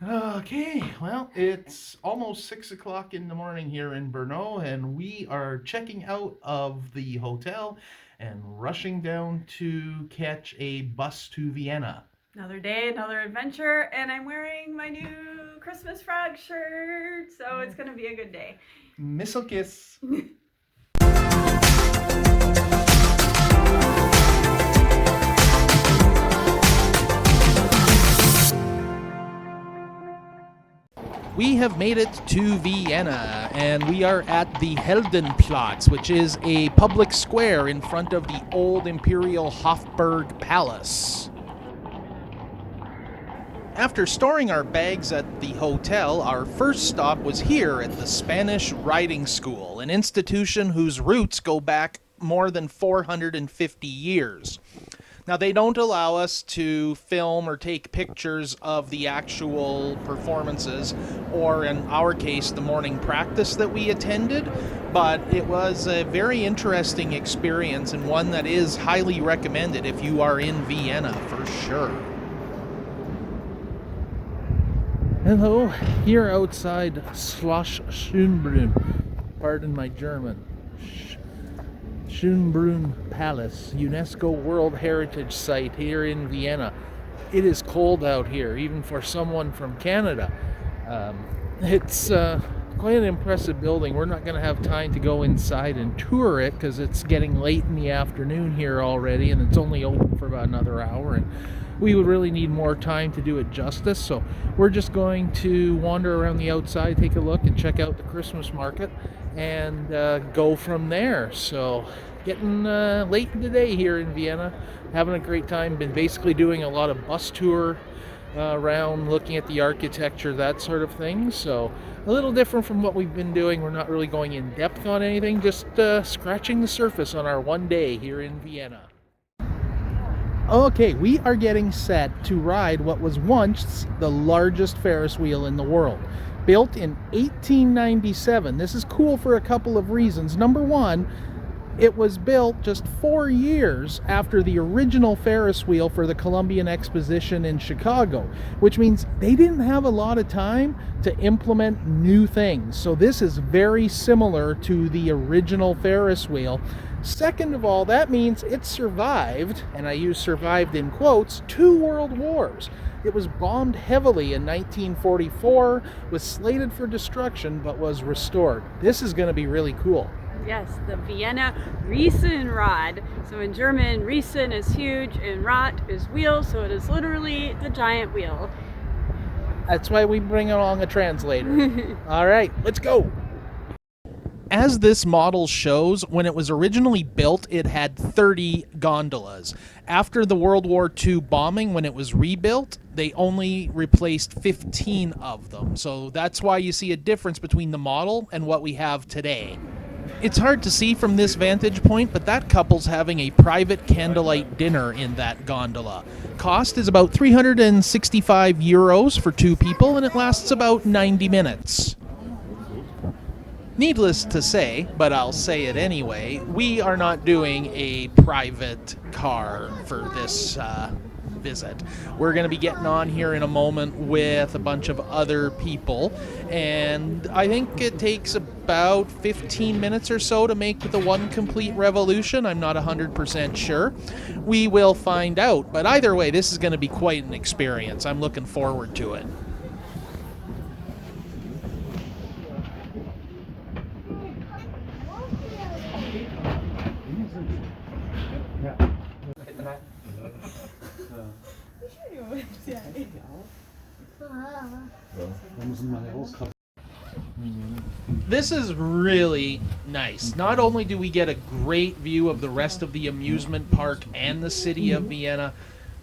Okay, well, it's almost 6 o'clock in the morning here in Brno, and we are checking out of the hotel and rushing down to catch a bus to Vienna. Another day, another adventure, and I'm wearing my new Christmas frog shirt, so it's gonna be a good day. Missile kiss. We have made it to Vienna, and we are at the Heldenplatz, which is a public square in front of the old Imperial Hofburg Palace. After storing our bags at the hotel, our first stop was here at the Spanish Riding School, an institution whose roots go back more than 450 years. Now, they don't allow us to film or take pictures of the actual performances, or in our case, the morning practice that we attended, but it was a very interesting experience and one that is highly recommended if you are in Vienna for sure. Hello, here outside Schloss Schonbrunn, pardon my German. Schönbrunn Palace, UNESCO World Heritage Site here in Vienna. It is cold out here, even for someone from Canada. It's quite an impressive building. We're not going to have time to go inside and tour it because it's getting late in the afternoon here already, and it's only open for about another hour, and we would really need more time to do it justice. So we're just going to wander around the outside, take a look, and check out the Christmas market, and go from there. So getting late in the day here in Vienna, having a great time. Been basically doing a lot of bus tour around, looking at the architecture, that sort of thing. So a little different from what we've been doing. We're not really going in depth on anything, just scratching the surface on our one day here in Vienna. Okay, we are getting set to ride what was once the largest Ferris wheel in the world. Built in 1897. This is cool for a couple of reasons. Number one, it was built just 4 years after the original Ferris wheel for the Columbian Exposition in Chicago, which means they didn't have a lot of time to implement new things. So this is very similar to the original Ferris wheel. Second of all, that means it survived, and I use survived in quotes, 2 world wars. It was bombed heavily in 1944, was slated for destruction, but was restored. This is going to be really cool. Yes, the Wiener Risenrad. So in German, Riesen is huge and Rad is wheel, so it is literally the giant wheel. That's why we bring along a translator. All right, let's go. As this model shows, when it was originally built, it had 30 gondolas. After the World War II bombing, when it was rebuilt, they only replaced 15 of them. So that's why you see a difference between the model and what we have today. It's hard to see from this vantage point, but that couple's having a private candlelight dinner in that gondola. Cost is about 365 euros for 2 people, and it lasts about 90 minutes. Needless to say, but I'll say it anyway, we are not doing a private car for this visit. We're going to be getting on here in a moment with a bunch of other people, and I think it takes about 15 minutes or so to make the one complete revolution. I'm not 100% sure. We will find out, but either way, this is going to be quite an experience. I'm looking forward to it. This is really nice. Not only do we get a great view of the rest of the amusement park and the city of Vienna,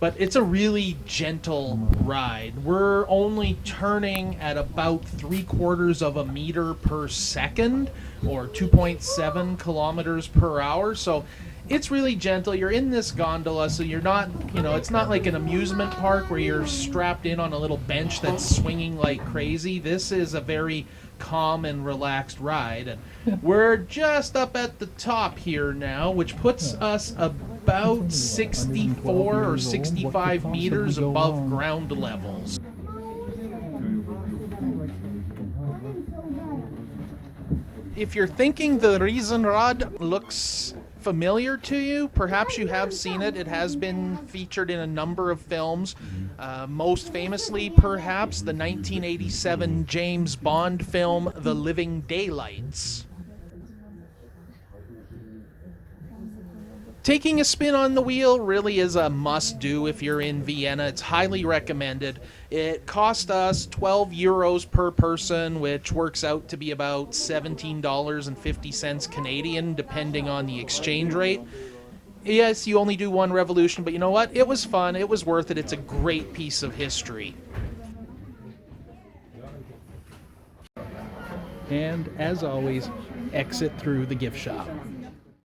but it's a really gentle ride. We're only turning at about 3/4 of a meter per second, or 2.7 kilometers per hour. So it's really gentle. You're in this gondola, so you're not, it's not like an amusement park where you're strapped in on a little bench that's swinging like crazy. This is a very calm and relaxed ride. And we're just up at the top here now, which puts us about 64 or 65 meters above ground levels. If you're thinking the Risenrad looks familiar to you, perhaps you have seen it. It has been featured in a number of films. Most famously, perhaps, the 1987 James Bond film, The Living Daylights. Taking a spin on the wheel really is a must-do if you're in Vienna. It's highly recommended. It cost us 12 euros per person, which works out to be about $17.50 Canadian, depending on the exchange rate. Yes, you only do one revolution, but you know what? It was fun. It was worth it. It's a great piece of history. And as always, exit through the gift shop.